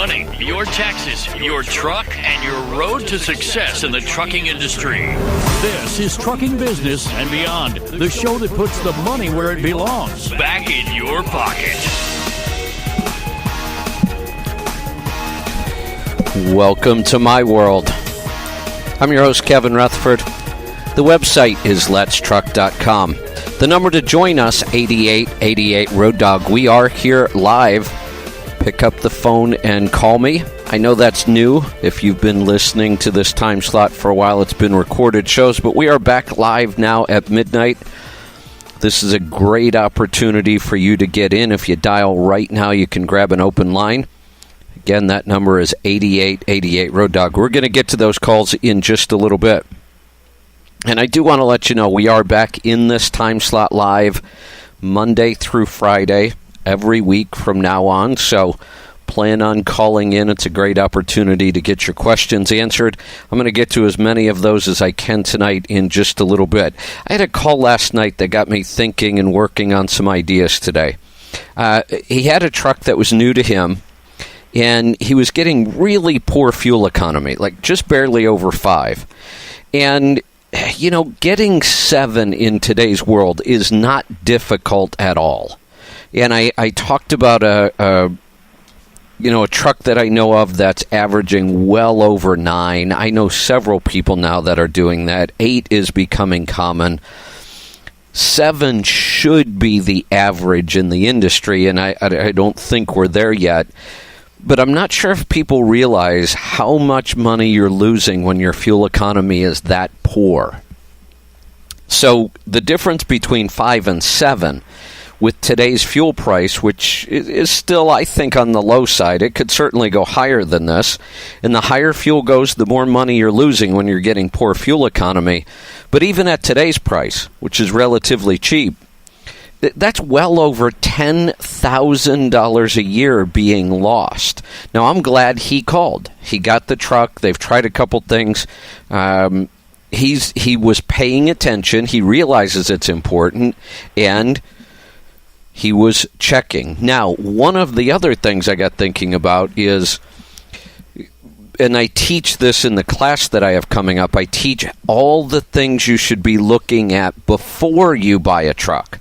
money, your taxes, your truck, and your road to success in the trucking industry. This is Trucking Business and Beyond, the show that puts the money where it belongs. Back in your pocket. Welcome to my world. I'm your host, Kevin Rutherford. The website is letstruck.com. The number to join us, 8888 Road Dog. We are here live. Pick up the phone and call me. I know that's new. If you've been listening to this time slot for a while, it's been recorded shows, but we are back live now at midnight. This is a great opportunity for you to get in. If you dial right now, you can grab an open line. Again, that number is 8888 Road Dog. We're going to get to those calls in just a little bit. And I do want to let you know we are back in this time slot live Monday through Friday every week from now on. So plan on calling in. It's a great opportunity to get your questions answered. I'm going to get to as many of those as I can tonight in just a little bit. I had a call last night that got me thinking and working on some ideas today. He had a truck that was new to him, and he was getting really poor fuel economy, like just barely over 5. And you know, getting 7 in today's world is not difficult at all. And I talked about a truck that I know of that's averaging well over 9. I know several people now that are doing that. 8 is becoming common. 7 should be the average in the industry, and I don't think we're there yet. But I'm not sure if people realize how much money you're losing when your fuel economy is that poor. So the difference between 5 and 7 with today's fuel price, which is still, I think, on the low side, it could certainly go higher than this. And the higher fuel goes, the more money you're losing when you're getting poor fuel economy. But even at today's price, which is relatively cheap, that's well over $10,000 a year being lost. Now, I'm glad he called. He got the truck. They've tried a couple things. He was paying attention. He realizes it's important, and he was checking. Now, one of the other things I got thinking about is, and I teach this in the class that I have coming up, I teach all the things you should be looking at before you buy a truck.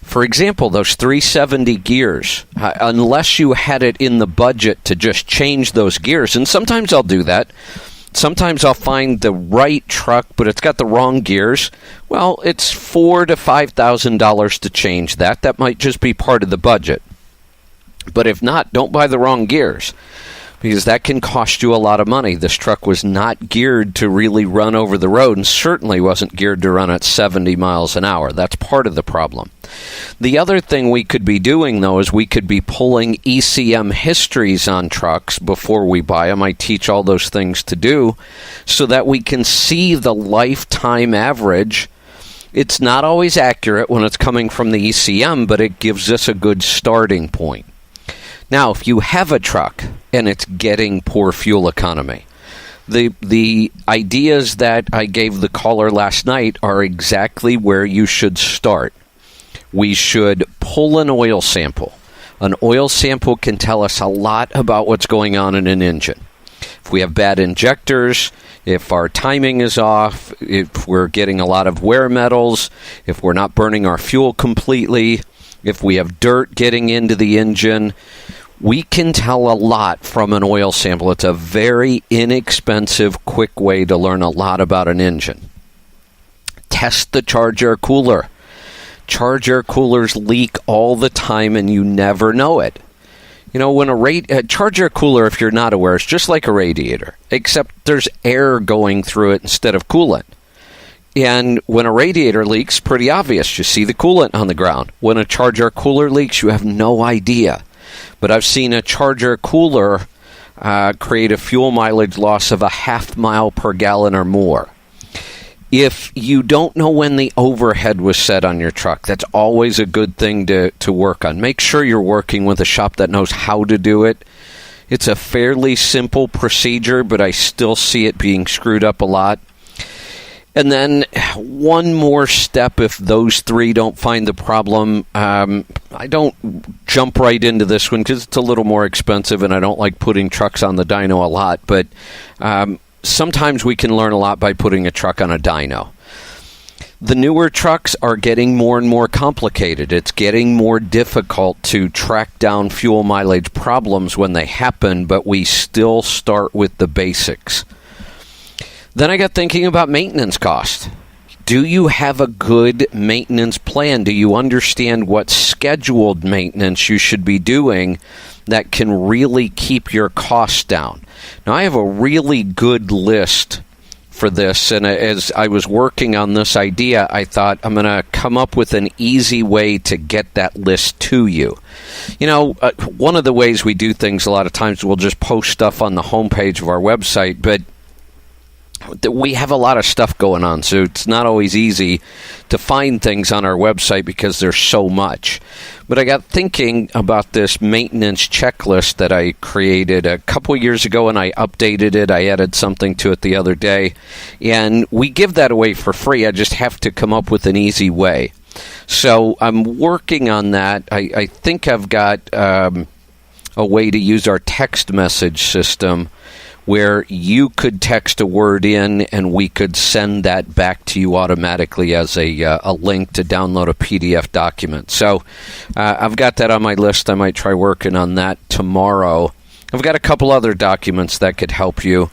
For example, those 370 gears, unless you had it in the budget to just change those gears, and sometimes I'll do that. Sometimes I'll find the right truck, but it's got the wrong gears. Well, it's $4,000 to $5,000 to change that. That might just be part of the budget. But if not, don't buy the wrong gears, because that can cost you a lot of money. This truck was not geared to really run over the road, and certainly wasn't geared to run at 70 miles an hour. That's part of the problem. The other thing we could be doing, though, is we could be pulling ECM histories on trucks before we buy them. I teach all those things to do so that we can see the lifetime average. It's not always accurate when it's coming from the ECM, but it gives us a good starting point. Now, if you have a truck and it's getting poor fuel economy, the ideas that I gave the caller last night are exactly where you should start. We should pull an oil sample. An oil sample can tell us a lot about what's going on in an engine. If we have bad injectors, if our timing is off, if we're getting a lot of wear metals, if we're not burning our fuel completely, if we have dirt getting into the engine, we can tell a lot from an oil sample. It's a very inexpensive, quick way to learn a lot about an engine. Test the charge air cooler. Charge air coolers leak all the time, and you never know it. You know, when a charge air cooler, if you're not aware, is just like a radiator, except there's air going through it instead of coolant. And when a radiator leaks, pretty obvious. You see the coolant on the ground. When a charge air cooler leaks, you have no idea. But I've seen a charge air cooler create a fuel mileage loss of a half mile per gallon or more. If you don't know when the overhead was set on your truck, that's always a good thing to work on. Make sure you're working with a shop that knows how to do it. It's a fairly simple procedure, but I still see it being screwed up a lot. And then one more step, if those three don't find the problem, I don't jump right into this one because it's a little more expensive and I don't like putting trucks on the dyno a lot. But sometimes we can learn a lot by putting a truck on a dyno. The newer trucks are getting more and more complicated. It's getting more difficult to track down fuel mileage problems when they happen, but we still start with the basics. Then I got thinking about maintenance cost. Do you have a good maintenance plan? Do you understand what scheduled maintenance you should be doing that can really keep your costs down? Now, I have a really good list for this, and as I was working on this idea, I thought I'm going to come up with an easy way to get that list to you. You know, one of the ways we do things a lot of times, we'll just post stuff on the homepage of our website, but we have a lot of stuff going on, so it's not always easy to find things on our website because there's so much. But I got thinking about this maintenance checklist that I created a couple years ago, and I updated it. I added something to it the other day, and we give that away for free. I just have to come up with an easy way. So I'm working on that. I think I've got a way to use our text message system where you could text a word in and we could send that back to you automatically as a link to download a PDF document. So I've got that on my list. I might try working on that tomorrow. I've got a couple other documents that could help you.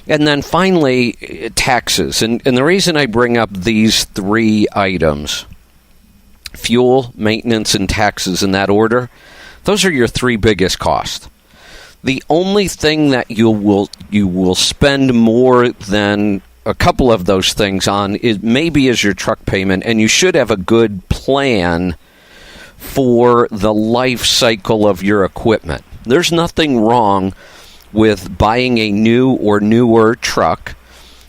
And then finally, taxes. And the reason I bring up these three items, fuel, maintenance, and taxes in that order, those are your three biggest costs. The only thing that you will spend more than a couple of those things on is your truck payment, and you should have a good plan for the life cycle of your equipment. There's nothing wrong with buying a new or newer truck,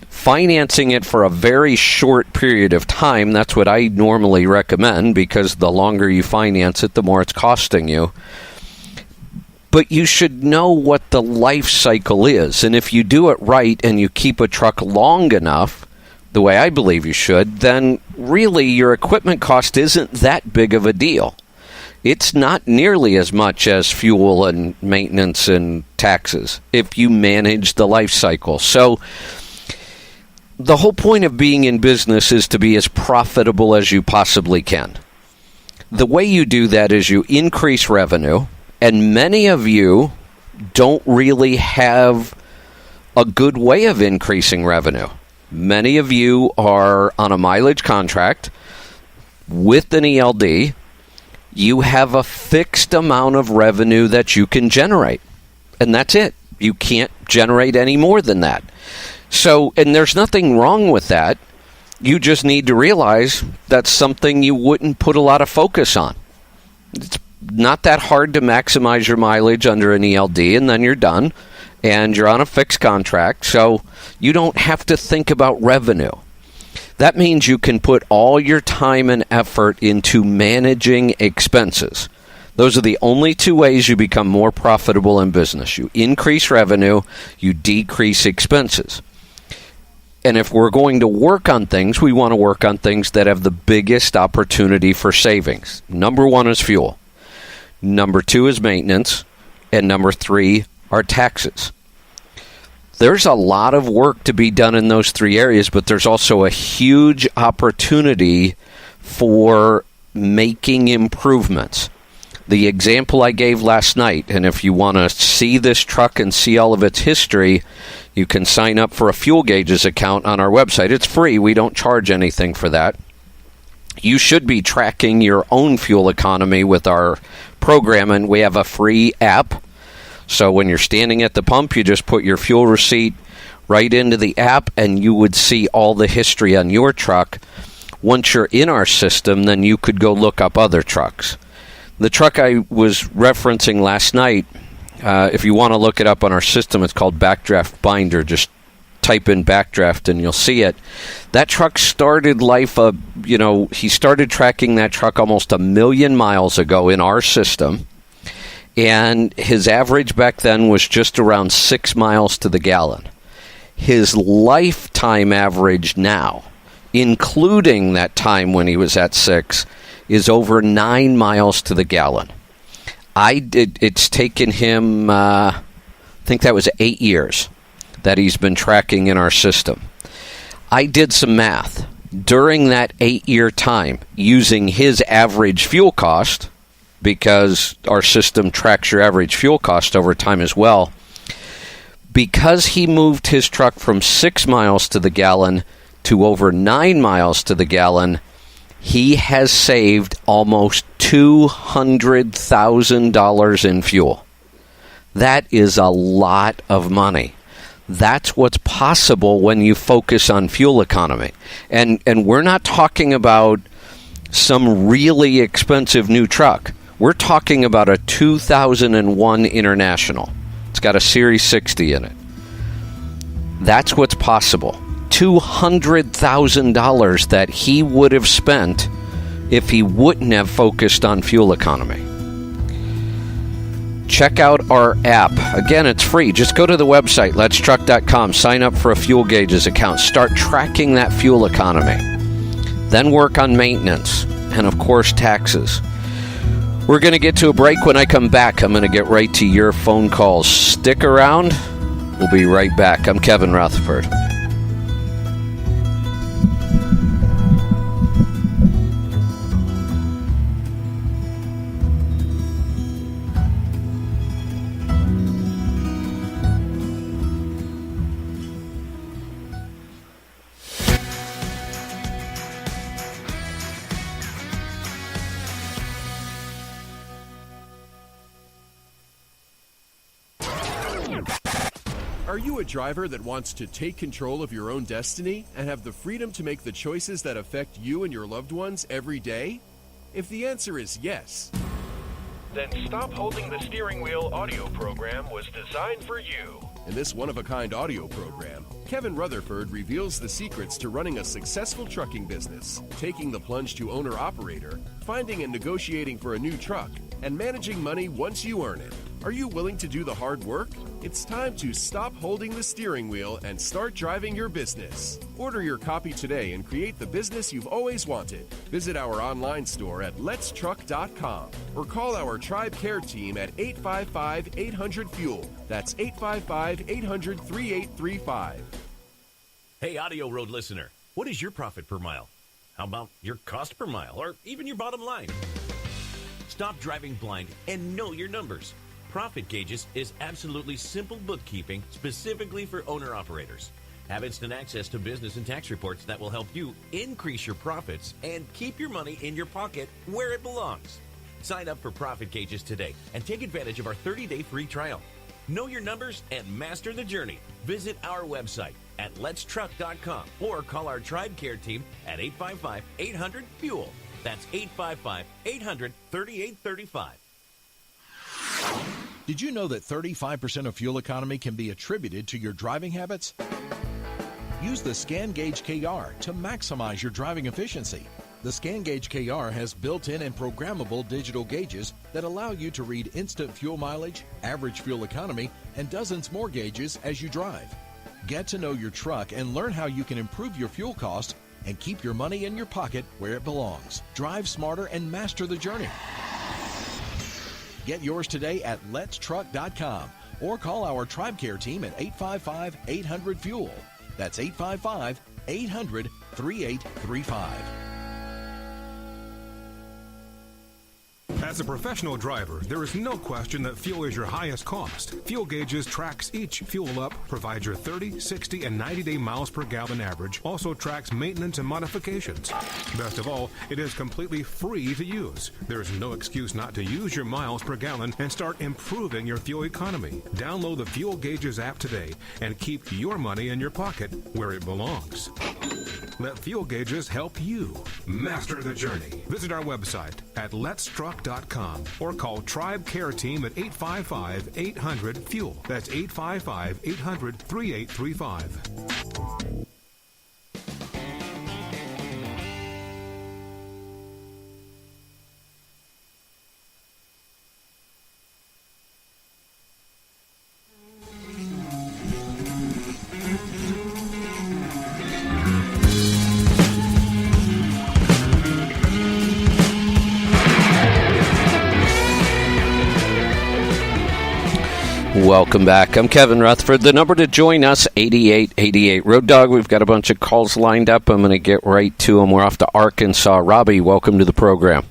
financing it for a very short period of time. That's what I normally recommend, because the longer you finance it, the more it's costing you. But you should know what the life cycle is. And if you do it right and you keep a truck long enough, the way I believe you should, then really your equipment cost isn't that big of a deal. It's not nearly as much as fuel and maintenance and taxes if you manage the life cycle. So the whole point of being in business is to be as profitable as you possibly can. The way you do that is you increase revenue. And many of you don't really have a good way of increasing revenue. Many of you are on a mileage contract with an ELD. You have a fixed amount of revenue that you can generate. And that's it. You can't generate any more than that. So, and there's nothing wrong with that. You just need to realize that's something you wouldn't put a lot of focus on. It's not that hard to maximize your mileage under an ELD, and then you're done, and you're on a fixed contract, so you don't have to think about revenue. That means you can put all your time and effort into managing expenses. Those are the only two ways you become more profitable in business. You increase revenue, you decrease expenses. And if we're going to work on things, we want to work on things that have the biggest opportunity for savings. Number one is fuel. Number two is maintenance, and number three are taxes. There's a lot of work to be done in those three areas, but there's also a huge opportunity for making improvements. The example I gave last night, and if you want to see this truck and see all of its history, you can sign up for a Fuel Gauges account on our website. It's free. We don't charge anything for that. You should be tracking your own fuel economy with our program, and we have a free app. So when you're standing at the pump, you just put your fuel receipt right into the app, and you would see all the history on your truck. Once you're in our system, then you could go look up other trucks. The truck I was referencing last night, if you want to look it up on our system, it's called Backdraft Binder. Just type in Backdraft and you'll see it. That truck started life, he started tracking that truck almost 1 million miles ago in our system. And his average back then was just around 6 miles to the gallon. His lifetime average now, including that time when he was at 6, is over 9 miles to the gallon. It's taken him, I think that was 8 years that he's been tracking in our system. I did some math. During that 8-year time, using his average fuel cost, because our system tracks your average fuel cost over time as well, because he moved his truck from 6 miles to the gallon to over 9 miles to the gallon, he has saved almost $200,000 in fuel. That is a lot of money. That's what's possible when you focus on fuel economy. And we're not talking about some really expensive new truck. We're talking about a 2001 International. It's got a Series 60 in it. That's what's possible. $200,000 that he would have spent if he wouldn't have focused on fuel economy. Check out our app. Again, it's free. Just go to the website, letstruck.com, sign up for a fuel gauges account, start tracking that fuel economy. Then work on maintenance and, of course, taxes. We're going to get to a break. When I come back, I'm going to get right to your phone calls. Stick around. We'll be right back. I'm Kevin Rutherford. Are you a driver that wants to take control of your own destiny and have the freedom to make the choices that affect you and your loved ones every day? If the answer is yes, then Stop Holding the Steering Wheel audio program was designed for you. in this one-of-a-kind audio program, Kevin Rutherford reveals the secrets to running a successful trucking business, taking the plunge to owner-operator, finding and negotiating for a new truck, and managing money once you earn it. Are you willing to do the hard work? It's time to stop holding the steering wheel and start driving your business. Order your copy today and create the business you've always wanted. Visit our online store at letstruck.com or call our TribeCare Team at 855-800-FUEL. That's 855-800-3835. Hey, AudioRoad listener, what is your profit per mile? How about your cost per mile or even your bottom line? Stop driving blind and know your numbers. Profit Gauges is absolutely simple bookkeeping specifically for owner-operators. Have instant access to business and tax reports that will help you increase your profits and keep your money in your pocket where it belongs. Sign up for Profit Gauges today and take advantage of our 30-day free trial. Know your numbers and master the journey. Visit our website at letstruck.com or call our TribeCare Team at 855-800-FUEL. That's 855-800-3835. Did you know that 35% of fuel economy can be attributed to your driving habits? Use the Scan Gauge KR to maximize your driving efficiency. The Scan Gauge KR has built-in and programmable digital gauges that allow you to read instant fuel mileage, average fuel economy, and dozens more gauges as you drive. Get to know your truck and learn how you can improve your fuel cost and keep your money in your pocket where it belongs. Drive smarter and master the journey. Get yours today at letstruck.com or call our TribeCare Team at 855-800-FUEL. That's 855-800-3835. As a professional driver, there is no question that fuel is your highest cost. Fuel Gauges tracks each fuel up, provides your 30, 60, and 90-day miles per gallon average, also tracks maintenance and modifications. Best of all, it is completely free to use. There is no excuse not to use your miles per gallon and start improving your fuel economy. Download the Fuel Gauges app today and keep your money in your pocket where it belongs. Let Fuel Gauges help you master the journey. Visit our website at letstruck.com or call TribeCare Team at 855-800-FUEL. That's 855-800-3835. Welcome back. I'm Kevin Rutherford. The number to join us, 8888 Road Dog. We've got a bunch of calls lined up. I'm going to get right to them. We're off to Arkansas. Robbie, welcome to the program.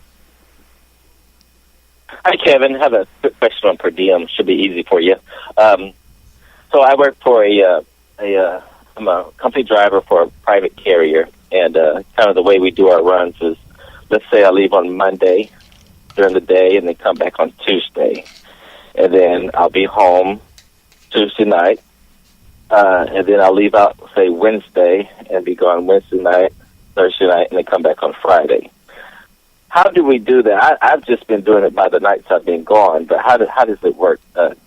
Hi, Kevin. I have a quick question on per diem. Should be easy for you. So I work for I'm a company driver for a private carrier, and kind of the way we do our runs is, let's say I leave on Monday during the day and then come back on Tuesday. And then I'll be home Tuesday night, and then I'll leave out, say, Wednesday and be gone Wednesday night, Thursday night, and then come back on Friday. How do we do that? I've just been doing it by the nights I've been gone, but how does it work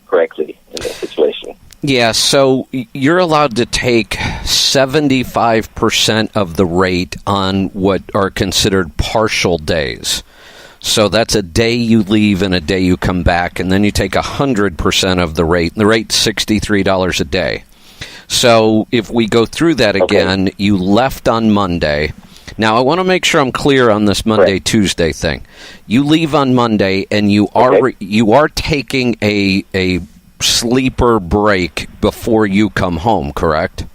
correctly in that situation? Yeah, so you're allowed to take 75% of the rate on what are considered partial days. So that's a day you leave and a day you come back, and then you take 100% of the rate. And the rate's $63 a day. So if we go through that again, you left on Monday. Now, I want to make sure I'm clear on this Monday-Tuesday thing. You leave on Monday, and you are taking a sleeper break before you come home, correct?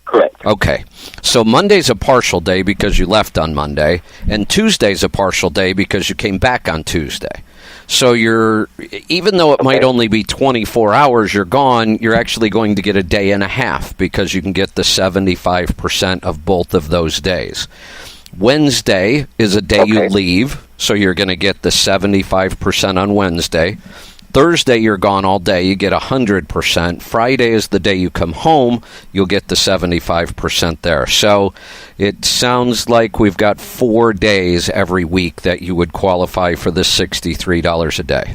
Correct. Okay. So Monday's a partial day because you left on Monday, and Tuesday's a partial day because you came back on Tuesday. So even though it might only be 24 hours you're gone, you're actually going to get a day and a half because you can get the 75% of both of those days. Wednesday is a day you leave, so you're going to get the 75% on Wednesday. Thursday, you're gone all day. You get 100%. Friday is the day you come home. You'll get the 75% there. So it sounds like we've got 4 days every week that you would qualify for this $63 a day.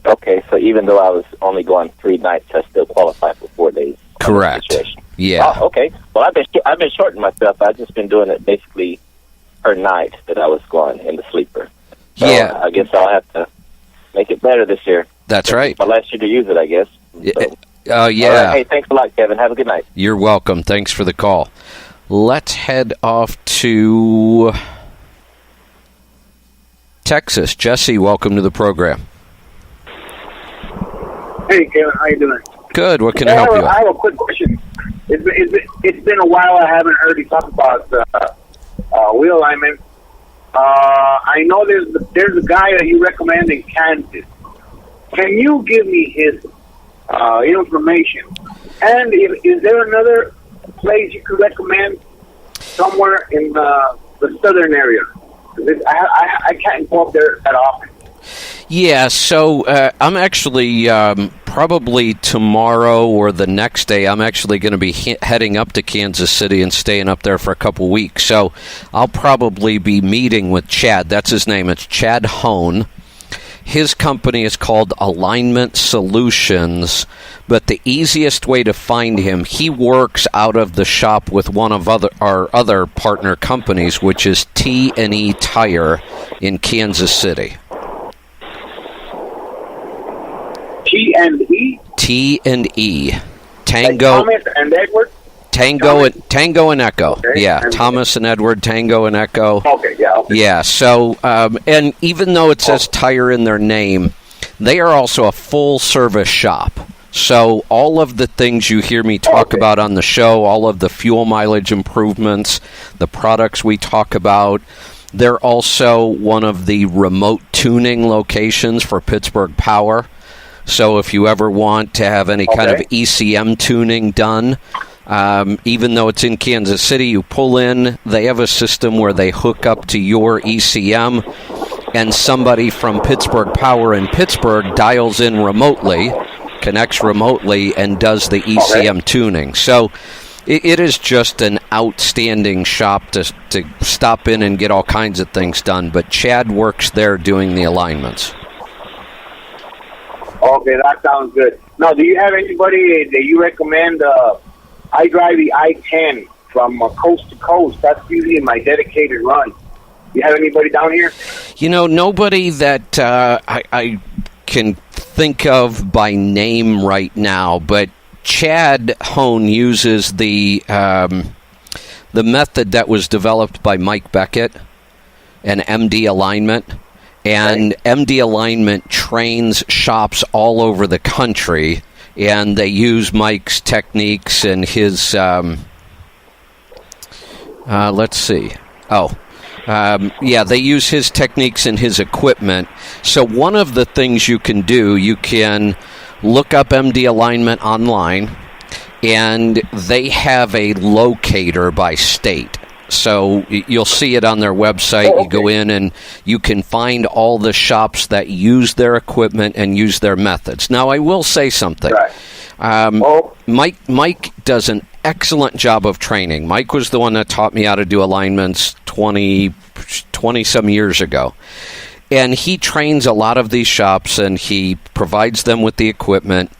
Okay, so even though I was only going 3 nights, I still qualify for 4 days. Correct. Yeah. Oh, okay. Well, I've been shorting myself. I've just been doing it basically per night that I was going in the sleeper. So yeah. I guess I'll have to make it better this year. That's right. My last year to use it, I guess. So. Yeah. All right. Hey, thanks a lot, Kevin. Have a good night. You're welcome. Thanks for the call. Let's head off to Texas. Jesse, welcome to the program. Hey, Kevin. How you doing? Good. What can I help you with? I have a quick question. It's been a while I haven't heard you talk about wheel alignment. I know there's a guy that you recommend in Kansas. Can you give me his information? And is there another place you could recommend somewhere in the southern area? I can't go up there that often. Yeah, so I'm actually probably tomorrow or the next day, I'm actually going to be heading up to Kansas City and staying up there for a couple weeks. So I'll probably be meeting with Chad. That's his name. It's Chad Hone. His company is called Alignment Solutions, but the easiest way to find him, he works out of the shop with one of our other partner companies, which is T&E Tire in Kansas City. T&E? T&E. Tango. Like Thomas and Edward? Tango and Echo. Okay. Yeah, Thomas and Edward, Tango and Echo. Okay, yeah. Okay. Yeah, so, and even though it says tire in their name, they are also a full-service shop. So all of the things you hear me talk about on the show, all of the fuel mileage improvements, the products we talk about, they're also one of the remote tuning locations for Pittsburgh Power. So if you ever want to have any kind of ECM tuning done, even though it's in Kansas City, you pull in, they have a system where they hook up to your ECM, and somebody from Pittsburgh Power in Pittsburgh dials in remotely, connects remotely, and does the ECM tuning. So it is just an outstanding shop to stop in and get all kinds of things done, but Chad works there doing the alignments. Okay, that sounds good. Now, do you have anybody that you recommend? I drive the I-10 from coast to coast. That's usually my dedicated run. You have anybody down here? You know, nobody that I can think of by name right now, but Chad Hone uses the method that was developed by Mike Beckett and MD Alignment. And MD Alignment trains shops all over the country, and they use Mike's techniques and his, let's see. They use his techniques and his equipment. So one of the things you can do, you can look up MD Alignment online, and they have a locator by state. So you'll see it on their website. You go in and you can find all the shops that use their equipment and use their methods. Now, I will say something. Mike does an excellent job of training. Mike was the one that taught me how to do alignments 20-some years ago. And he trains a lot of these shops, and he provides them with the equipment.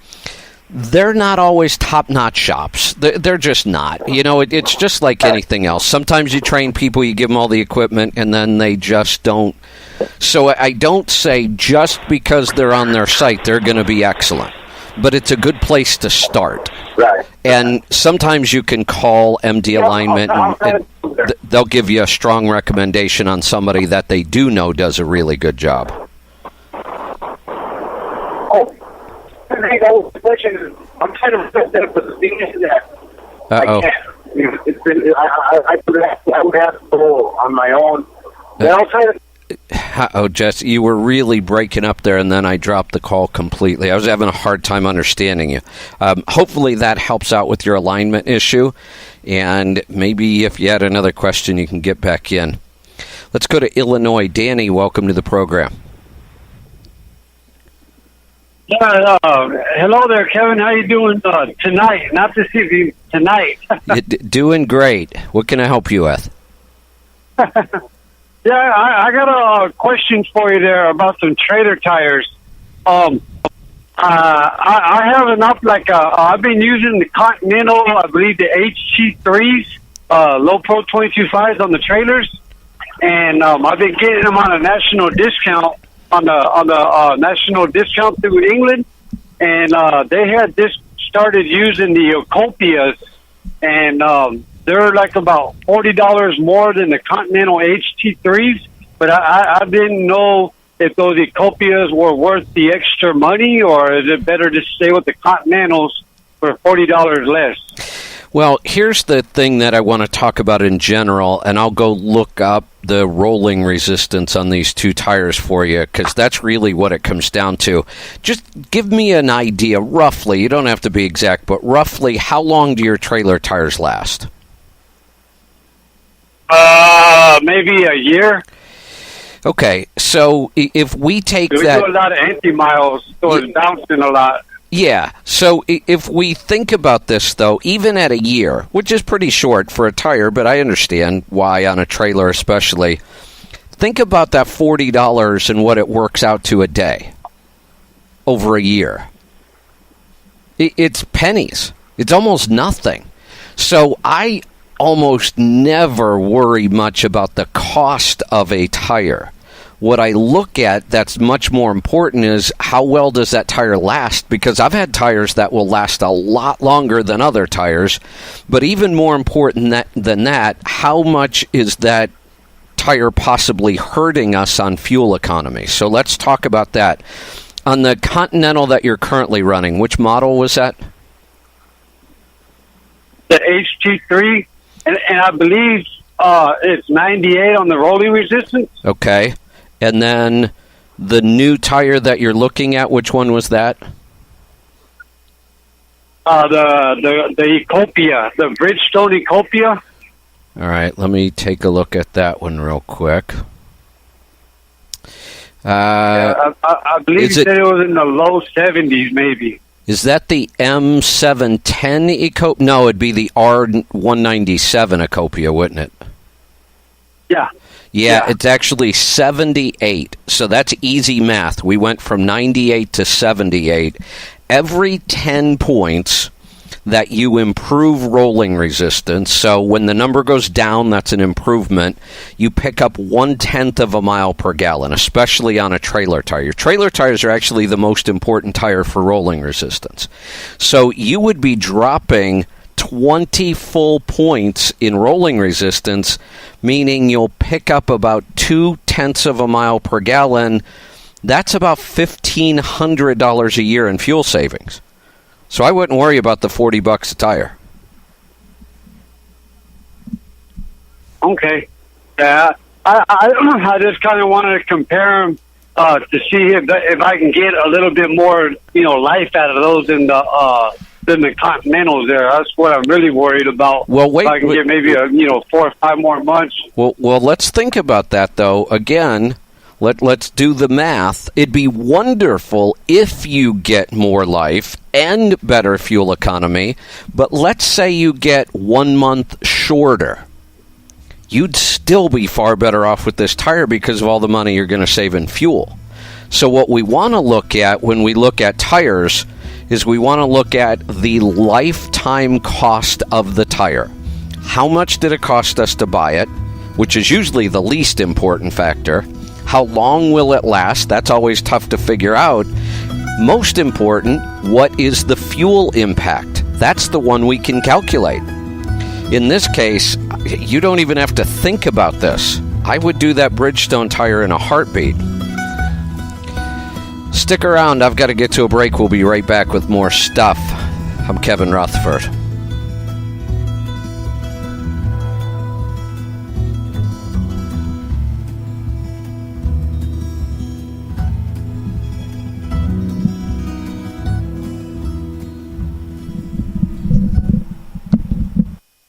They're not always top-notch shops. They're just not. You know, it's just like anything else. Sometimes you train people, you give them all the equipment, and then they just don't. So I don't say just because they're on their site, they're going to be excellent. But it's a good place to start. Right. And sometimes you can call MD Alignment, and they'll give you a strong recommendation on somebody that they do know does a really good job. I'm trying to reflect that, but the thing is that Uh-oh. I can't. It's been, I would have to go on my own. I'm trying to. Oh, Jess, you were really breaking up there, and then I dropped the call completely. I was having a hard time understanding you. Hopefully that helps out with your alignment issue, and maybe if you had another question, you can get back in. Let's go to Illinois. Danny, welcome to the program. Yeah, hello there, Kevin. How you doing tonight? Not this evening, tonight. Doing great. What can I help you with? Yeah, I got a question for you there about some trailer tires. I have enough, I've been using the Continental, I believe the HT3s, low pro 22.5s on the trailers, and I've been getting them on a national discount, on the national discount through England, and they had just started using the Copias, and they're like about $40 more than the Continental HT3s, but I didn't know if those Ecopias were worth the extra money, or is it better to stay with the Continentals for $40 less? Well, here's the thing that I want to talk about in general, and I'll go look up the rolling resistance on these two tires for you, because that's really what it comes down to. Just give me an idea, roughly, you don't have to be exact, but roughly, how long do your trailer tires last? Maybe a year. Okay, so if we take we that... do a lot of anti-miles, so it's bouncing a lot. Yeah, so if we think about this, though, even at a year, which is pretty short for a tire, but I understand why on a trailer especially, think about that $40 and what it works out to a day over a year. It's pennies. It's almost nothing. So I almost never worry much about the cost of a tire. What I look at that's much more important is how well does that tire last, because I've had tires that will last a lot longer than other tires, but even more important than that, how much is that tire possibly hurting us on fuel economy? So let's talk about that. On the Continental that you're currently running, which model was that? The HT3, and I believe it's 98 on the rolling resistance. Okay. And then the new tire that you're looking at, which one was that? The Ecopia, the Bridgestone Ecopia. All right, let me take a look at that one real quick. I believe you said it was in the low 70s, maybe. Is that the M710 Ecopia? No, it'd be the R197 Ecopia, wouldn't it? Yeah, it's actually 78. So that's easy math. We went from 98 to 78. Every 10 points that you improve rolling resistance, so when the number goes down, that's an improvement, you pick up 1/10 of a mile per gallon, especially on a trailer tire. Your trailer tires are actually the most important tire for rolling resistance. So you would be dropping 20 full points in rolling resistance, meaning you'll pick up about 0.2 of a mile per gallon. That's about $1,500 a year in fuel savings. So I wouldn't worry about the $40 a tire. Okay. Yeah, I just kind of wanted to compare them to see if I can get a little bit more, life out of those than the Continentals there. That's what I'm really worried about. Well, wait. If I can get maybe 4 or 5 more months. Well, let's think about that, though. Again, let's do the math. It'd be wonderful if you get more life and better fuel economy, but let's say you get 1 month shorter. You'd still be far better off with this tire because of all the money you're going to save in fuel. So what we want to look at when we look at tires is we want to look at the lifetime cost of the tire. How much did it cost us to buy it, which is usually the least important factor. How long will it last? That's always tough to figure out. Most important, what is the fuel impact? That's the one we can calculate. In this case, you don't even have to think about this. I would do that Bridgestone tire in a heartbeat. Stick around. I've got to get to a break. We'll be right back with more stuff. I'm Kevin Rutherford.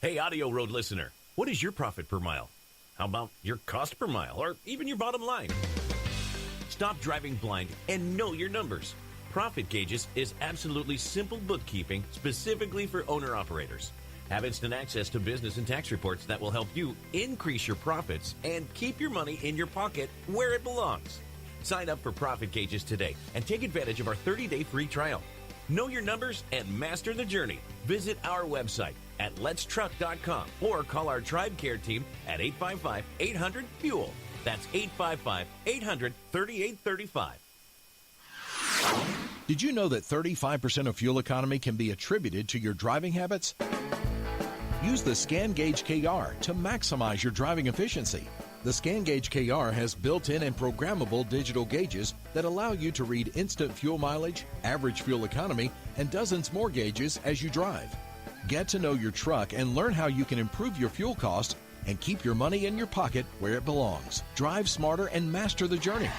Hey, AudioRoad listener, what is your profit per mile? How about your cost per mile, or even your bottom line? Stop driving blind and know your numbers. Profit Gauges is absolutely simple bookkeeping specifically for owner-operators. Have instant access to business and tax reports that will help you increase your profits and keep your money in your pocket where it belongs. Sign up for Profit Gauges today and take advantage of our 30-day free trial. Know your numbers and master the journey. Visit our website at letstruck.com or call our TribeCare team at 855-800-FUEL. That's 855-800-3835. Did you know that 35% of fuel economy can be attributed to your driving habits? Use the Scan Gauge KR to maximize your driving efficiency. The Scan Gauge KR has built-in and programmable digital gauges that allow you to read instant fuel mileage, average fuel economy, and dozens more gauges as you drive. Get to know your truck and learn how you can improve your fuel costs and keep your money in your pocket where it belongs. Drive smarter and master the journey.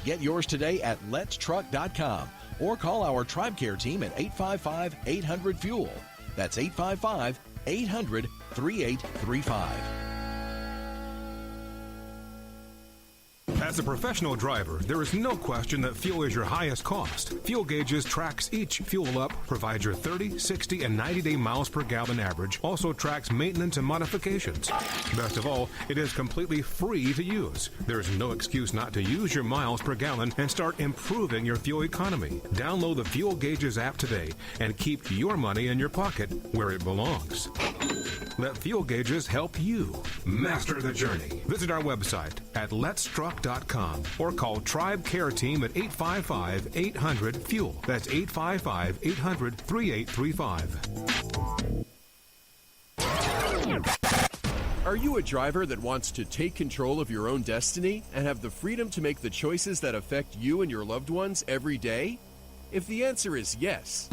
Get yours today at letstruck.com or call our TribeCare team at 855-800-FUEL. That's 855-800-3835. As a professional driver, there is no question that fuel is your highest cost. Fuel Gauges tracks each fuel up, provides your 30, 60, and 90-day miles per gallon average, also tracks maintenance and modifications. Best of all, it is completely free to use. There is no excuse not to use your miles per gallon and start improving your fuel economy. Download the Fuel Gauges app today and keep your money in your pocket where it belongs. Let Fuel Gauges help you master the journey. Visit our website at letstruck.com or call TribeCare Team at 855-800-FUEL. That's 855-800-3835. Are you a driver that wants to take control of your own destiny and have the freedom to make the choices that affect you and your loved ones every day? If the answer is yes,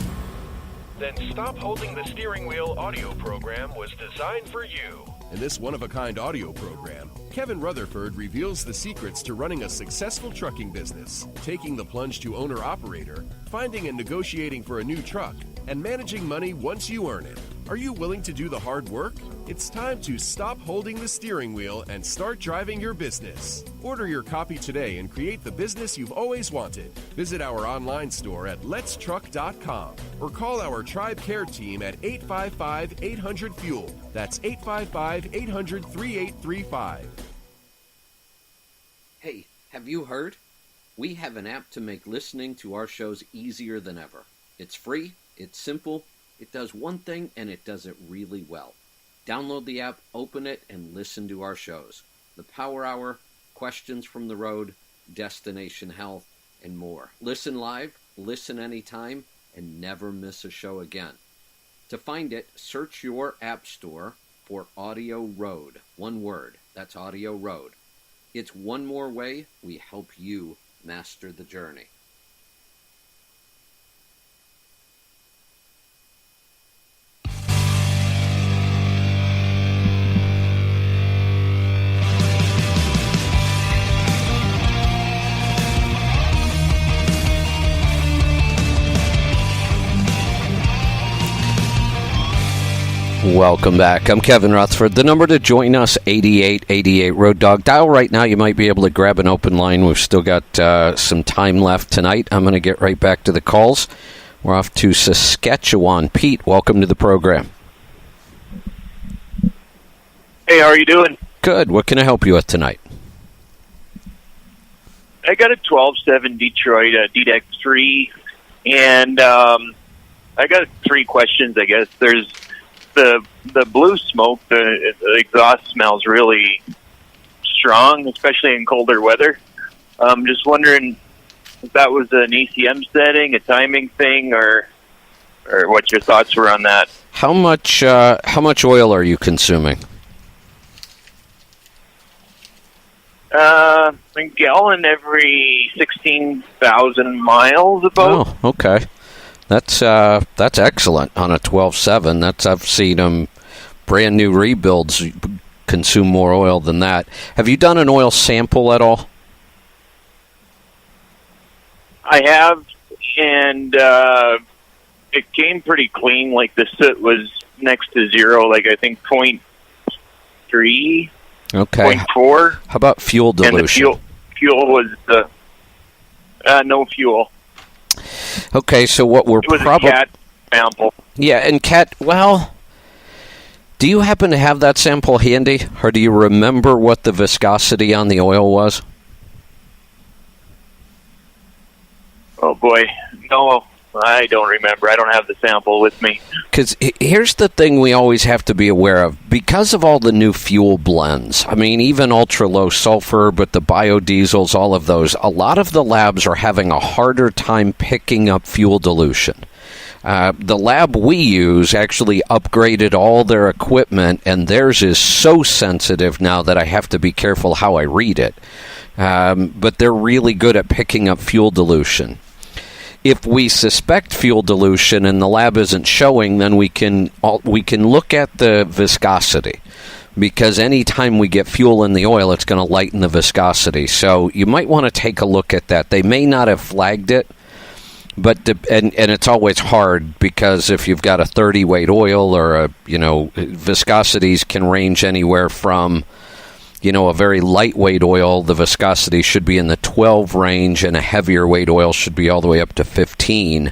then Stop Holding the Steering Wheel audio program was designed for you. in this one-of-a-kind audio program, Kevin Rutherford reveals the secrets to running a successful trucking business, taking the plunge to owner-operator, finding and negotiating for a new truck, and managing money once you earn it. Are you willing to do the hard work? It's time to stop holding the steering wheel and start driving your business. Order your copy today and create the business you've always wanted. Visit our online store at letstruck.com or call our TribeCare team at 855-800-FUEL. That's 855-800-3835. Hey, have you heard? We have an app to make listening to our shows easier than ever. It's free, it's simple, it does one thing, and it does it really well. Download the app, open it, and listen to our shows. The Power Hour, Questions from the Road, Destination Health, and more. Listen live, listen anytime, and never miss a show again. To find it, search your app store for AudioRoad. One word. That's AudioRoad. It's one more way we help you master the journey. Welcome back. I'm Kevin Rutherford. The number to join us, 8888 Road Dog. Dial right now. You might be able to grab an open line. We've still got some time left tonight. I'm going to get right back to the calls. We're off to Saskatchewan. Pete, welcome to the program. Hey, how are you doing? Good. What can I help you with tonight? I got a 12.7 Detroit DDEC 3, and I got 3 questions, I guess. There's the blue smoke, the exhaust smells really strong, especially in colder weather. Just wondering if that was an ECM setting, a timing thing, or what your thoughts were on that. How much oil are you consuming? A gallon every 16,000 miles, about. Oh, okay. That's excellent on a 12.7. I've seen them brand new rebuilds consume more oil than that. Have you done an oil sample at all? I have, and it came pretty clean. Like the soot was next to zero, like I think 0.3, okay, 0.4. How about fuel dilution? And the fuel was no fuel. Okay, so what we're probably... It was a cat sample. Yeah, and cat, well, do you happen to have that sample handy? Or do you remember what the viscosity on the oil was? Oh, boy. No, I don't remember. I don't have the sample with me. Because here's the thing we always have to be aware of. Because of all the new fuel blends, I mean, even ultra-low sulfur, but the biodiesels, all of those, a lot of the labs are having a harder time picking up fuel dilution. The lab we use actually upgraded all their equipment, and theirs is so sensitive now that I have to be careful how I read it. But they're really good at picking up fuel dilution. If we suspect fuel dilution and the lab isn't showing, then we can look at the viscosity, because anytime we get fuel in the oil, it's going to lighten the viscosity. So you might want to take a look at that. They may not have flagged it, but and it's always hard, because if you've got a 30 weight oil or viscosities can range anywhere from a very lightweight oil, the viscosity should be in the 12 range, and a heavier weight oil should be all the way up to 15.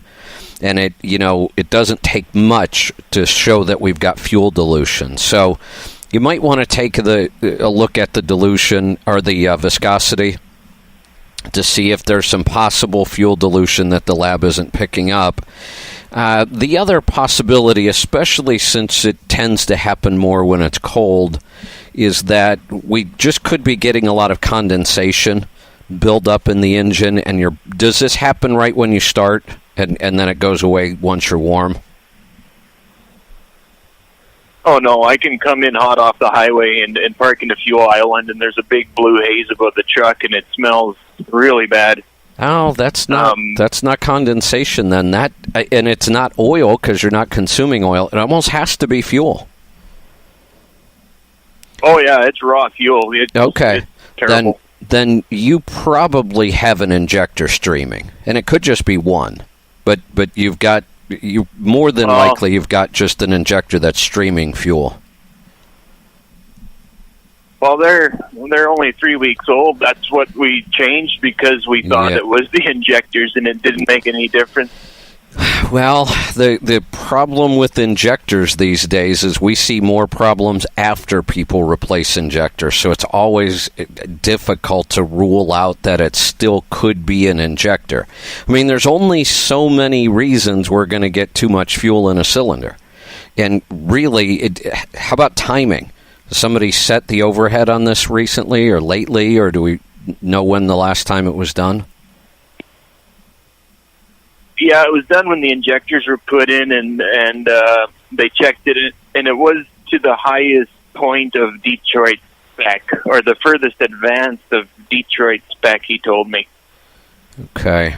And it doesn't take much to show that we've got fuel dilution. So you might want to take a look at the dilution or the viscosity to see if there's some possible fuel dilution that the lab isn't picking up. The other possibility, especially since it tends to happen more when it's cold, is that we just could be getting a lot of condensation build up in the engine. And does this happen right when you start, and then it goes away once you're warm? Oh, no, I can come in hot off the highway and park in the fuel island, and there's a big blue haze above the truck, and it smells really bad. Oh, that's not condensation then. And it's not oil, because you're not consuming oil. It almost has to be fuel. Oh, yeah, it's raw fuel. Okay. It's terrible. Then you probably have an injector streaming, and it could just be one. But more than likely you've got just an injector that's streaming fuel. Well, they're only 3 weeks old. That's what we changed, because we thought it was the injectors, and it didn't make any difference. Well, the problem with injectors these days is we see more problems after people replace injectors. So it's always difficult to rule out that it still could be an injector. I mean, there's only so many reasons we're going to get too much fuel in a cylinder. And really, how about timing? Has somebody set the overhead on this recently or lately, or do we know when the last time it was done? Yeah, it was done when the injectors were put in, and they checked it, and it was to the highest point of Detroit spec, or the furthest advanced of Detroit spec, he told me. Okay.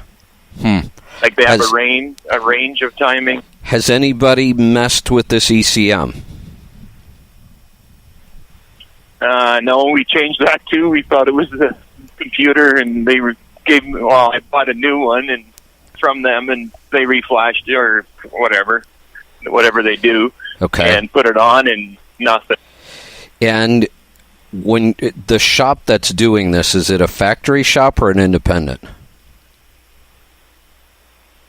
Like they have a range of timing. Has anybody messed with this ECM? No, we changed that too. We thought it was the computer, and they gave me, well, I bought a new one and from them, and they reflashed it or whatever they do. Okay. And put it on, and nothing. And when the shop that's doing this, is it a factory shop or an independent?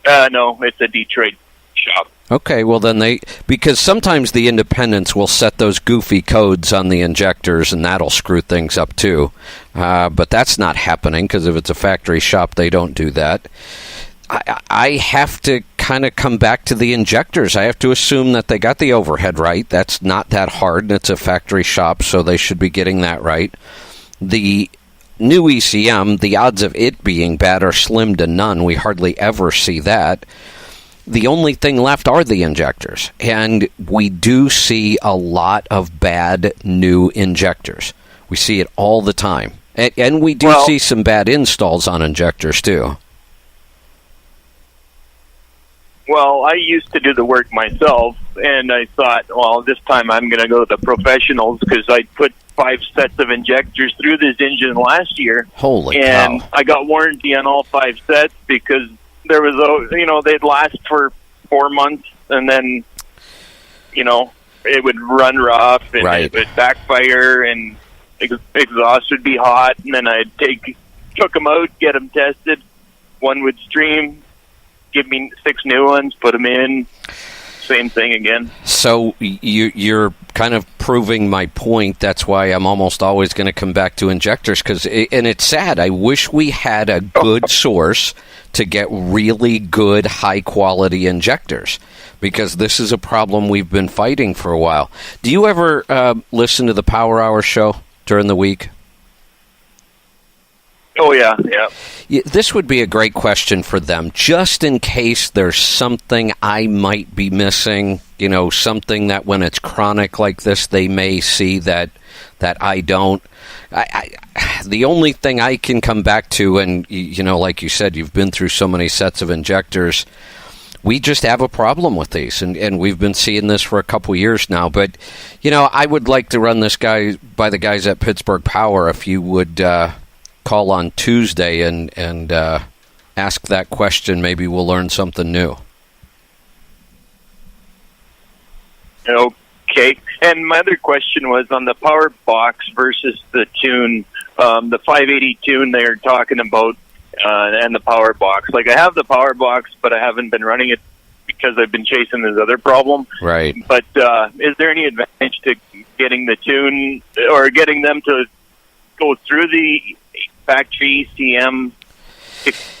No, it's a Detroit shop. Okay, well then because sometimes the independents will set those goofy codes on the injectors, and that'll screw things up too. But that's not happening, because if it's a factory shop, they don't do that. I have to kind of come back to the injectors. I have to assume that they got the overhead right. That's not that hard, and it's a factory shop, so they should be getting that right. The new ECM, the odds of it being bad are slim to none. We hardly ever see that. The only thing left are the injectors, and we do see a lot of bad new injectors. We see it all the time, and we do see some bad installs on injectors too. Well, I used to do the work myself, and I thought, well, this time I'm going to go to the professionals, because I put 5 sets of injectors through this engine last year. Holy and cow. I got warranty on all 5 sets, because there was they'd last for 4 months, and then, it would run rough, and it would backfire, and exhaust would be hot, and then I'd took them out, get them tested. One would stream, give me 6 new ones, put them in, same thing again. So you're kind of proving my point. That's why I'm almost always going to come back to injectors, and it's sad. I wish we had a good source to get really good, high-quality injectors, because this is a problem we've been fighting for a while. Do you ever listen to the Power Hour show during the week? Oh, yeah. This would be a great question for them, just in case there's something I might be missing, something that when it's chronic like this, they may see that I don't. The only thing I can come back to, and, like you said, you've been through so many sets of injectors, we just have a problem with these, and we've been seeing this for a couple years now. But, I would like to run this guy by the guys at Pittsburgh Power. If you would call on Tuesday and ask that question, maybe we'll learn something new. Okay. And my other question was on the power box versus the tune, the 580 tune they're talking about, and the power box. Like, I have the power box, but I haven't been running it because I've been chasing this other problem. Right. But is there any advantage to getting the tune, or getting them to go through the factory ECM?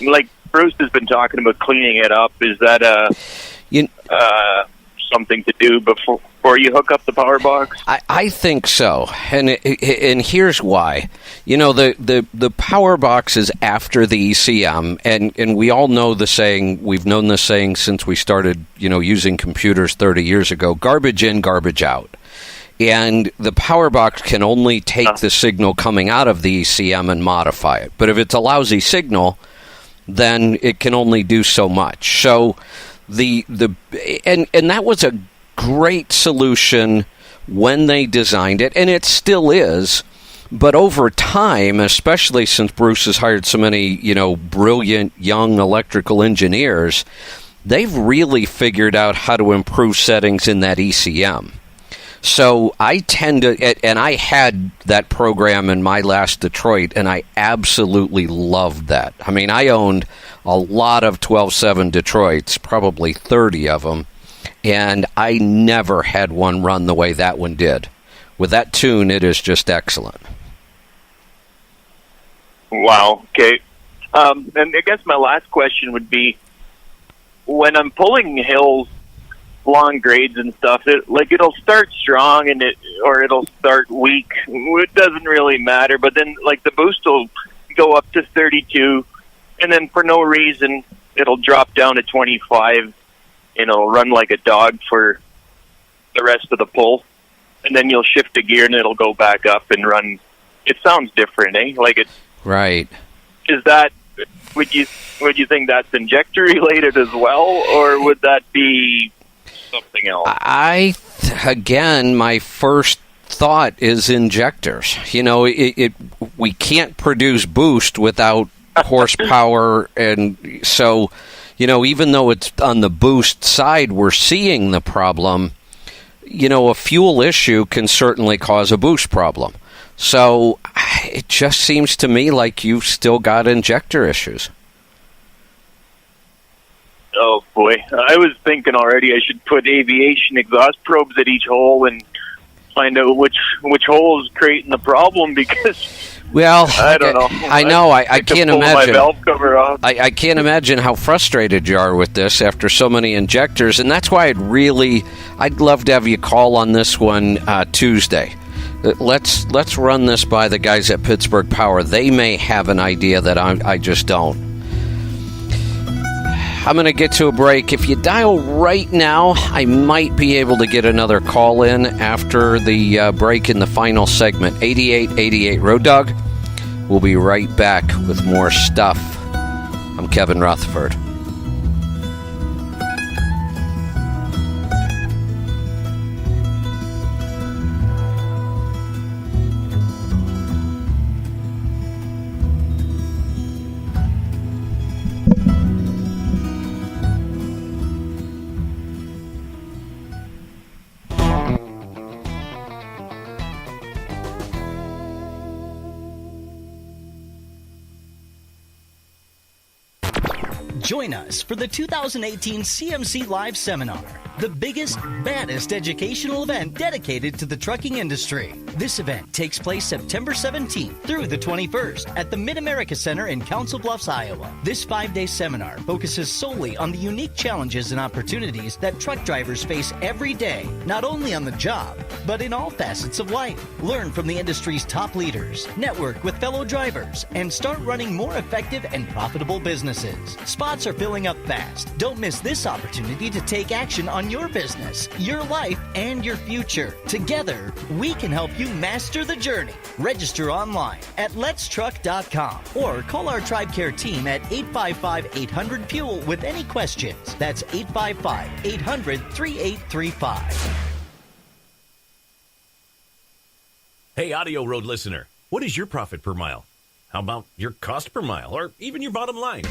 Like Bruce has been talking about cleaning it up. Is that something to do before you hook up the power box? I think so, and here's why. The power box is after the ECM, and we all know the saying. We've known the saying since we started, using computers 30 years ago: garbage in, garbage out. And the power box can only take the signal coming out of the ECM and modify it. But if it's a lousy signal, then it can only do so much. So and that was a great solution when they designed it, and it still is. But over time, especially since Bruce has hired so many, brilliant young electrical engineers, they've really figured out how to improve settings in that ECM. So I tend to, and I had that program in my last Detroit, and I absolutely loved that. I mean, I owned a lot of 12.7 Detroits, probably 30 of them, and I never had one run the way that one did. With that tune, it is just excellent. Wow. Okay. And I guess my last question would be, when I'm pulling hills, long grades and stuff, it'll start strong or it'll start weak. It doesn't really matter. But then, like, the boost will go up to 32, and then for no reason, it'll drop down to 25. It'll run like a dog for the rest of the pull, and then you'll shift a gear and it'll go back up and run. It sounds different, eh? Like it. Right. Is that? Would you think that's injector related as well, or would that be something else? Again, my first thought is injectors. You know, we can't produce boost without horsepower, and so, you know, even though it's on the boost side, we're seeing the problem. You know, a fuel issue can certainly cause a boost problem. So it just seems to me like you've still got injector issues. Oh boy, I was thinking already I should put aviation exhaust probes at each hole and find out which hole is creating the problem, because well, I don't know. I know. I can't imagine. My valve cover off. I can't imagine how frustrated you are with this after so many injectors, and that's why I'd love to have you call on this one Tuesday. Let's run this by the guys at Pittsburgh Power. They may have an idea that I just don't. I'm going to get to a break. If you dial right now, I might be able to get another call in after the break in the final segment. 8888 Road Dog. We'll be right back with more stuff. I'm Kevin Rutherford. Join us for the 2018 CMC Live Seminar, the biggest, baddest educational event dedicated to the trucking industry. This event takes place September 17th through the 21st at the Mid-America Center in Council Bluffs, Iowa. This 5-day seminar focuses solely on the unique challenges and opportunities that truck drivers face every day, not only on the job, but in all facets of life. Learn from the industry's top leaders, network with fellow drivers, and start running more effective and profitable businesses. Spots are filling up fast. Don't miss this opportunity to take action on your business, your life, and your future. Together, we can help you master the journey. Register online at letstruck.com or call our TribeCare team at 855-800-FUEL with any questions. That's 855-800-3835. Hey, AudioRoad listener, what is your profit per mile? How about your cost per mile, or even your bottom line?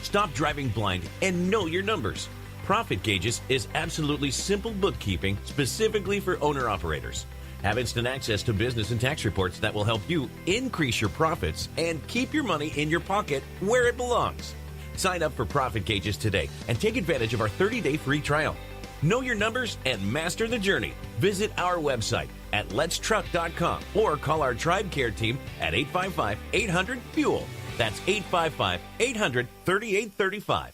Stop driving blind and know your numbers. Profit Gauges is absolutely simple bookkeeping specifically for owner-operators. Have instant access to business and tax reports that will help you increase your profits and keep your money in your pocket where it belongs. Sign up for Profit Gauges today and take advantage of our 30-day free trial. Know your numbers and master the journey. Visit our website at letstruck.com or call our TribeCare team at 855-800-FUEL. That's 855-800-3835.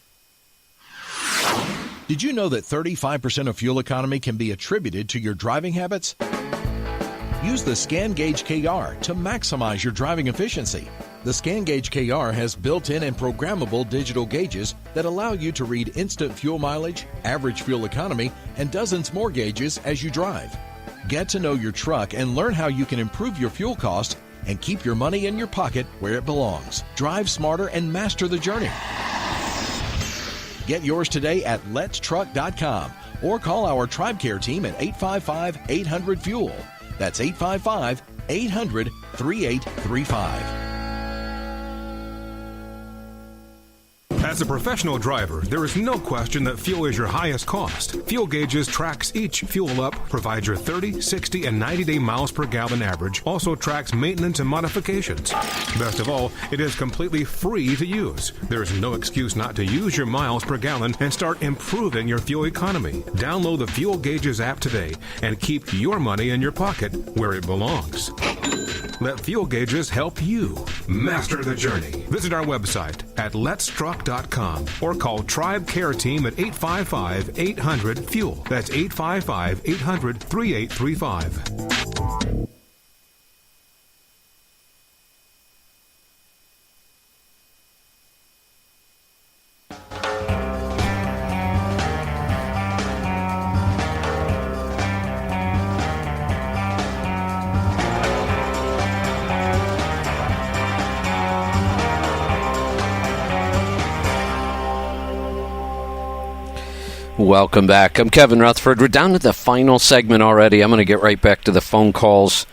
Did you know that 35% of fuel economy can be attributed to your driving habits? Use the Scan Gauge KR to maximize your driving efficiency. The Scan Gauge KR has built-in and programmable digital gauges that allow you to read instant fuel mileage, average fuel economy, and dozens more gauges as you drive. Get to know your truck and learn how you can improve your fuel cost and keep your money in your pocket where it belongs. Drive smarter and master the journey. Get yours today at letstruck.com or call our TribeCare team at 855-800-FUEL. That's 855-800-3835. As a professional driver, there is no question that fuel is your highest cost. Fuel Gauges tracks each fuel up, provides your 30, 60, and 90-day miles per gallon average, also tracks maintenance and modifications. Best of all, it is completely free to use. There is no excuse not to use your miles per gallon and start improving your fuel economy. Download the Fuel Gauges app today and keep your money in your pocket where it belongs. Let Fuel Gauges help you master the journey. Visit our website at letstruck.com or call TribeCare Team at 855-800-FUEL. That's 855-800-3835. Welcome back. I'm Kevin Rutherford. We're down to the final segment already. I'm going to get right back to the phone calls.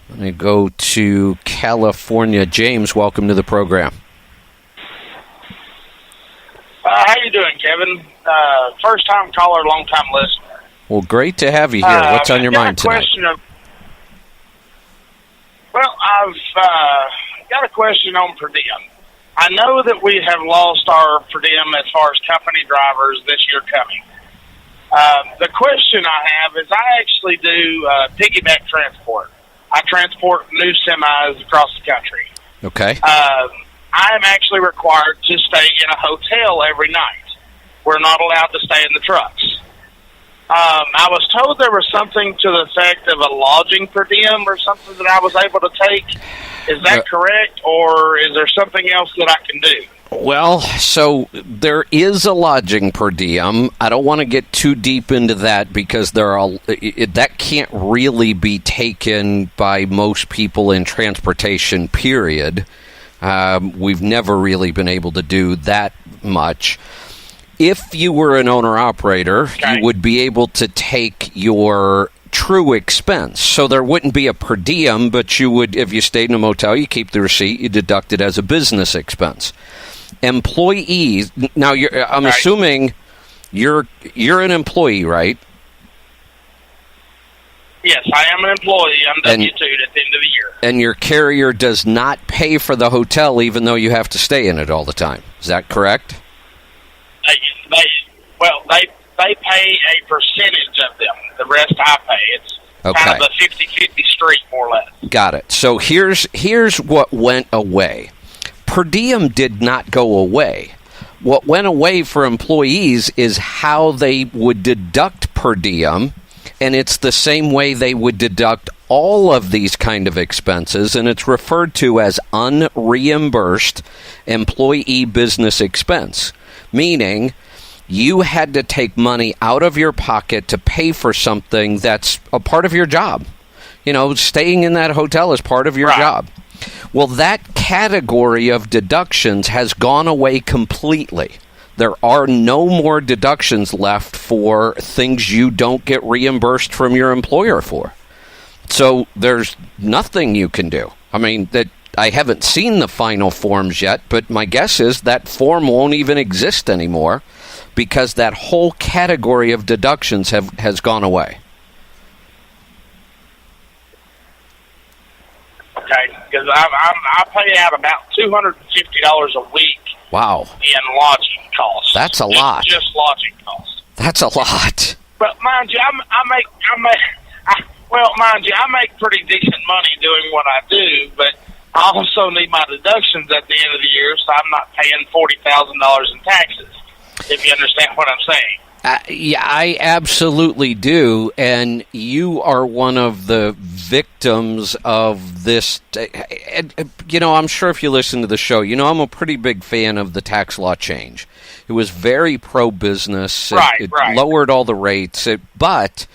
I'm going to go to California. James, welcome to the program. How you doing, Kevin? First-time caller, long-time listener. Well, great to have you here. What's on your mind tonight? I've got a question on per diem. I know that we have lost our per diem as far as company drivers this year coming. The question I have is I actually do piggyback transport. I transport new semis across the country. Okay. I am actually required to stay in a hotel every night. We're not allowed to stay in the trucks. I was told there was something to the effect of a lodging per diem or something that I was able to take. Is that correct, or is there something else that I can do? Well, so there is a lodging per diem. I don't want to get too deep into that because that can't really be taken by most people in transportation, period. We've never really been able to do that much. If you were an owner-operator, you would be able to take your true expense. So there wouldn't be a per diem, but you would, if you stayed in a motel, you keep the receipt, you deduct it as a business expense. Employees, now I'm assuming you're an employee, right? Yes, I am an employee. I'm W-2'd at the end of the year. And your carrier does not pay for the hotel even though you have to stay in it all the time. Is that correct? They pay a percentage of them. The rest I pay. It's kind of a 50-50 street, more or less. Got it. So here's what went away. Per diem did not go away. What went away for employees is how they would deduct per diem, and it's the same way they would deduct all of these kind of expenses, and it's referred to as unreimbursed employee business expense, meaning you had to take money out of your pocket to pay for something that's a part of your job. You know, staying in that hotel is part of your job. Well, that category of deductions has gone away completely. There are no more deductions left for things you don't get reimbursed from your employer for. So there's nothing you can do. I mean, I haven't seen the final forms yet, but my guess is that form won't even exist anymore because that whole category of deductions has gone away. Okay, because I pay out about $250 a week. Wow. In lodging costs. That's a lot. Just lodging costs. That's a lot. But mind you, I make pretty decent money doing what I do, but I also need my deductions at the end of the year, so I'm not paying $40,000 in taxes, if you understand what I'm saying. Yeah, I absolutely do, and you are one of the victims of this. You know, I'm sure if you listen to the show, you know I'm a pretty big fan of the tax law change. It was very pro-business. It lowered all the rates, but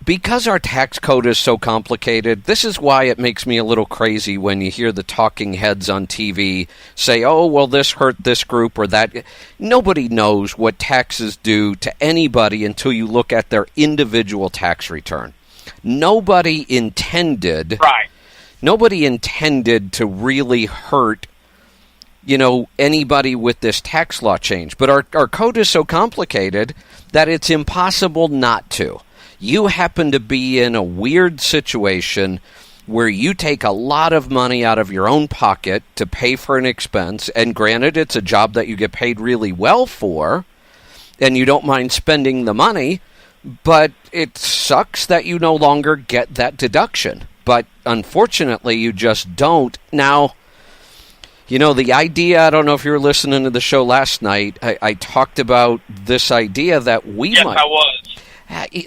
because our tax code is so complicated, this is why it makes me a little crazy when you hear the talking heads on TV say, oh, well, this hurt this group or that. Nobody knows what taxes do to anybody until you look at their individual tax return. Nobody intended to really hurt, you know, anybody with this tax law change. But our code is so complicated that it's impossible not to. You happen to be in a weird situation where you take a lot of money out of your own pocket to pay for an expense, and granted, it's a job that you get paid really well for, and you don't mind spending the money, but it sucks that you no longer get that deduction. But unfortunately, you just don't. Now, you know, the idea, I don't know if you were listening to the show last night, I talked about this idea that we might... Yes, I was.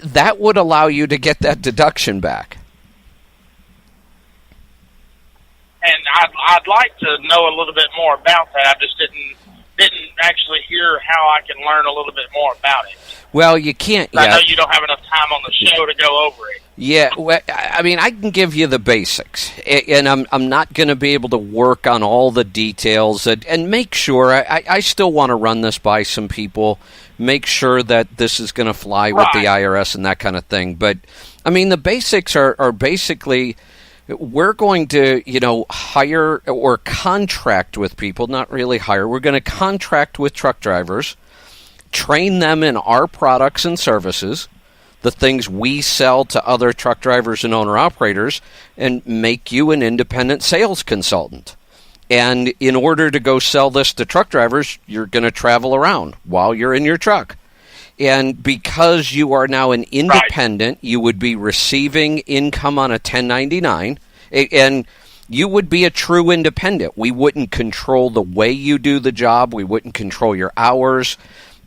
That would allow you to get that deduction back. And I'd like to know a little bit more about that. I just didn't actually hear how I can learn a little bit more about it. Well, you can't yet. I know you don't have enough time on the show to go over it. Yeah, well, I mean, I can give you the basics, and I'm not going to be able to work on all the details and make sure. I still want to run this by some people, make sure that this is going to fly with the IRS and that kind of thing. But, I mean, the basics are basically we're going to, hire or contract with people, not really hire. We're going to contract with truck drivers, train them in our products and services, the things we sell to other truck drivers and owner-operators, and make you an independent sales consultant. And in order to go sell this to truck drivers, you're going to travel around while you're in your truck. And because you are now an independent, you would be receiving income on a 1099, and you would be a true independent. We wouldn't control the way you do the job. We wouldn't control your hours.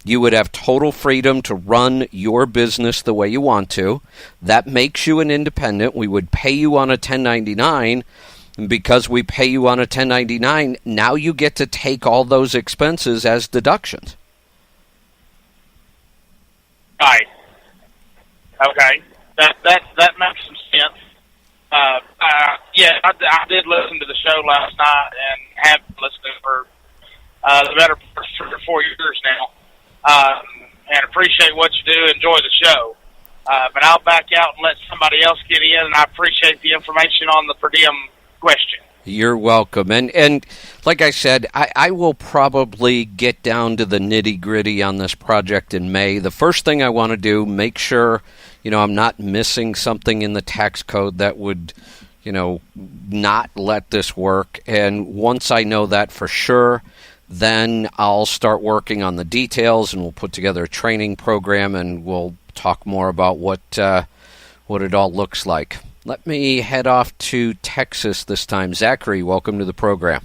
You would have total freedom to run your business the way you want to. That makes you an independent. We would pay you on a 1099. And because we pay you on a 1099, now you get to take all those expenses as deductions. Right. Okay. That makes some sense. I did listen to the show last night and have been listening for the better part of 3 or 4 years now. And appreciate what you do. Enjoy the show. But I'll back out and let somebody else get in, and I appreciate the information on the per diem question. You're welcome. And like I said, I will probably get down to the nitty-gritty on this project in May. The first thing I want to do, make sure, I'm not missing something in the tax code that would, not let this work. And once I know that for sure, then I'll start working on the details, and we'll put together a training program, and we'll talk more about what it all looks like. Let me head off to Texas this time. Zachary, welcome to the program.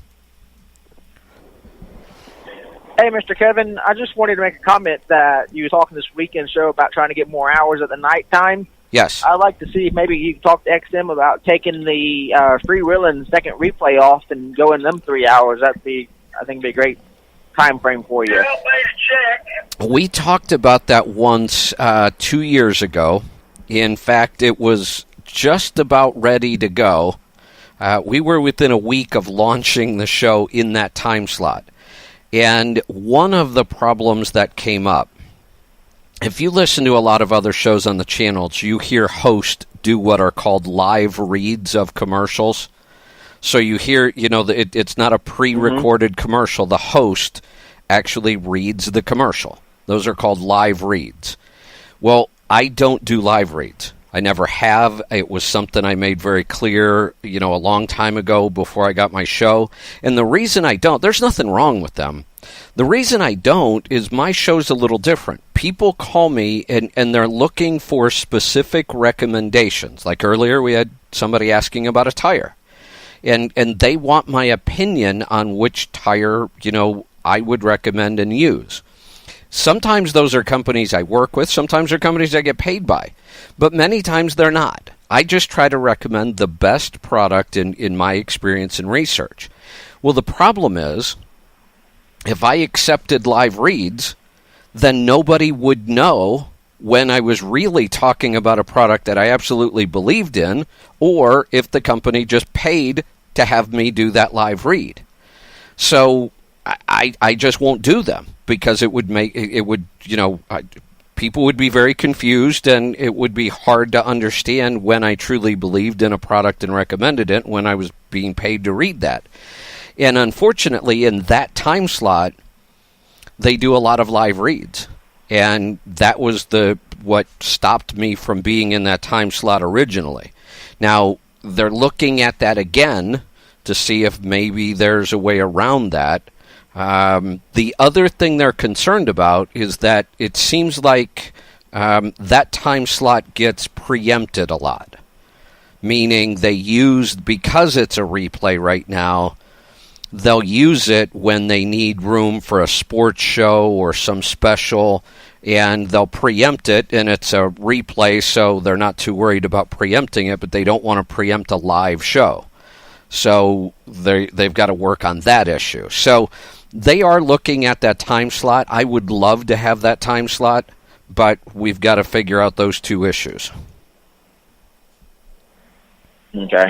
Hey, Mr. Kevin, I just wanted to make a comment that you were talking this weekend show about trying to get more hours at the nighttime. Yes. I'd like to see if maybe you can talk to XM about taking the freewheeling second replay off and going them 3 hours. I think it'd be a great time frame for you. We talked about that once 2 years ago. In fact, it was just about ready to go. We were within a week of launching the show in that time slot. And one of the problems that came up, if you listen to a lot of other shows on the channels, you hear hosts do what are called live reads of commercials. So you hear, it's not a pre-recorded commercial. The host actually reads the commercial. Those are called live reads. Well, I don't do live reads. I never have. It was something I made very clear, a long time ago before I got my show. And the reason I don't, there's nothing wrong with them. The reason I don't is my show's a little different. People call me and they're looking for specific recommendations. Like earlier, we had somebody asking about a tire. And they want my opinion on which tire, I would recommend and use. Sometimes those are companies I work with. Sometimes they're companies I get paid by. But many times they're not. I just try to recommend the best product in my experience and research. Well, the problem is, if I accepted live reads, then nobody would know when I was really talking about a product that I absolutely believed in, or if the company just paid to have me do that live read. So I just won't do them, because people would be very confused, and it would be hard to understand when I truly believed in a product and recommended it, when I was being paid to read that. And unfortunately, in that time slot, they do a lot of live reads. And that was what stopped me from being in that time slot originally. Now, they're looking at that again to see if maybe there's a way around that. The other thing they're concerned about is that it seems like that time slot gets preempted a lot. Meaning because it's a replay right now, they'll use it when they need room for a sports show or some special, and they'll preempt it, and it's a replay, so they're not too worried about preempting it, but they don't want to preempt a live show. So they've got to work on that issue. So they are looking at that time slot. I would love to have that time slot, but we've got to figure out those two issues. Okay.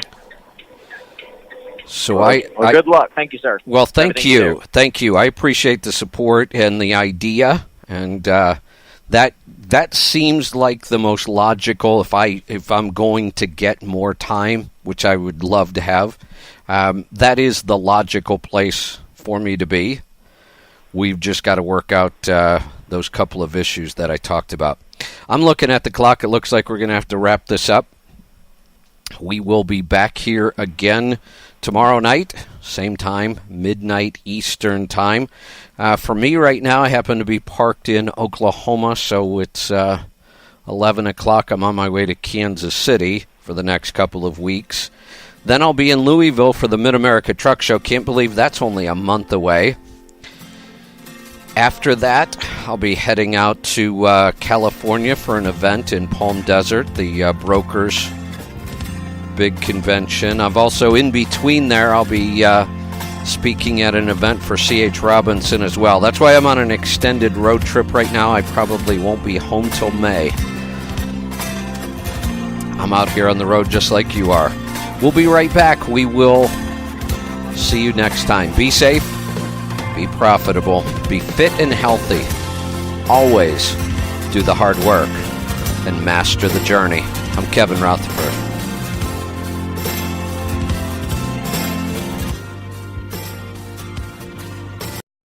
So well, good luck. Thank you, sir. Well, thank Everything you. do. Thank you. I appreciate the support and the idea, and that seems like the most logical. If I'm going to get more time, which I would love to have, that is the logical place for me to be. We've just got to work out those couple of issues that I talked about. I'm looking at the clock. It looks like we're going to have to wrap this up. We will be back here again tomorrow night, same time, midnight Eastern time. For me right now, I happen to be parked in Oklahoma, so it's 11 o'clock. I'm on my way to Kansas City for the next couple of weeks. Then I'll be in Louisville for the Mid-America Truck Show. Can't believe that's only a month away. After that, I'll be heading out to California for an event in Palm Desert, the Brokers big convention. I've also, in between there, I'll be speaking at an event for C.H. Robinson as well. That's why I'm on an extended road trip right now. I probably won't be home till May. I'm out here on the road just like you are. We'll be right back. We will see you next time. Be safe, be profitable, be fit and healthy. Always do the hard work and master the journey. I'm Kevin Rutherford.